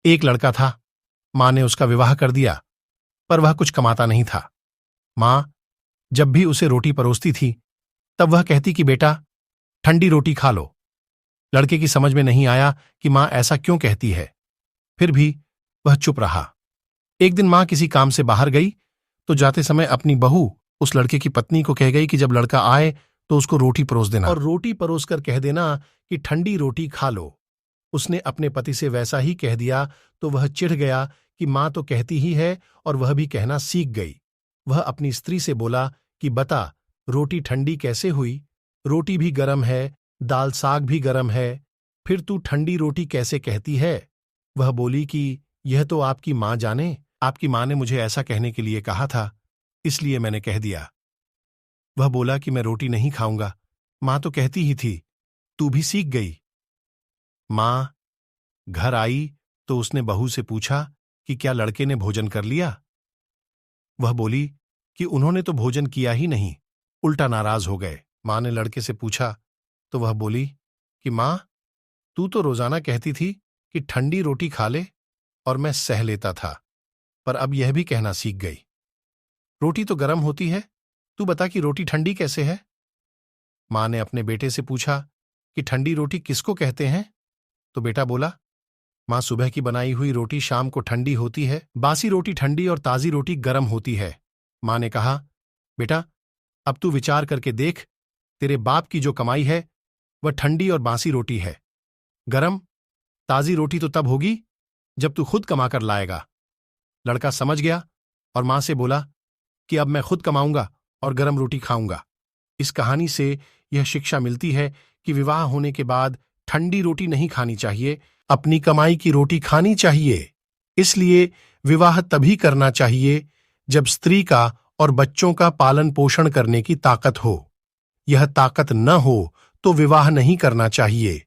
एक लड़का था, मां ने उसका विवाह कर दिया, पर वह कुछ कमाता नहीं था। मां जब भी उसे रोटी परोसती थी तब वह कहती कि बेटा ठंडी रोटी खा लो। लड़के की समझ में नहीं आया कि मां ऐसा क्यों कहती है, फिर भी वह चुप रहा। एक दिन मां किसी काम से बाहर गई तो जाते समय अपनी बहू उस लड़के की पत्नी को कह गई कि जब लड़का आए तो उसको रोटी परोस देना और रोटी परोस कर कह देना कि ठंडी रोटी खा लो। उसने अपने पति से वैसा ही कह दिया तो वह चिढ़ गया कि मां तो कहती ही है और वह भी कहना सीख गई। वह अपनी स्त्री से बोला कि बता रोटी ठंडी कैसे हुई, रोटी भी गरम है, दाल साग भी गरम है, फिर तू ठंडी रोटी कैसे कहती है। वह बोली कि यह तो आपकी मां जाने, आपकी मां ने मुझे ऐसा कहने के लिए कहा था, इसलिए मैंने कह दिया। वह बोला कि मैं रोटी नहीं खाऊंगा, मां तो कहती ही थी, तू भी सीख गई। मां घर आई तो उसने बहू से पूछा कि क्या लड़के ने भोजन कर लिया। वह बोली कि उन्होंने तो भोजन किया ही नहीं, उल्टा नाराज हो गए। मां ने लड़के से पूछा तो वह बोली कि मां तू तो रोजाना कहती थी कि ठंडी रोटी खा ले और मैं सह लेता था, पर अब यह भी कहना सीख गई। रोटी तो गर्म होती है, तू बता कि रोटी ठंडी कैसे है। मां ने अपने बेटे से पूछा कि ठंडी रोटी किसको कहते हैं, तो बेटा बोला मां सुबह की बनाई हुई रोटी शाम को ठंडी होती है, बासी रोटी ठंडी और ताजी रोटी गर्म होती है। मां ने कहा बेटा अब तू विचार करके देख, तेरे बाप की जो कमाई है वह ठंडी और बासी रोटी है, गरम ताजी रोटी तो तब होगी जब तू खुद कमाकर लाएगा। लड़का समझ गया और मां से बोला कि अब मैं खुद कमाऊंगा और गरम रोटी खाऊंगा। इस कहानी से यह शिक्षा मिलती है कि विवाह होने के बाद ठंडी रोटी नहीं खानी चाहिए, अपनी कमाई की रोटी खानी चाहिए। इसलिए विवाह तभी करना चाहिए जब स्त्री का और बच्चों का पालन पोषण करने की ताकत हो। यह ताकत न हो तो विवाह नहीं करना चाहिए।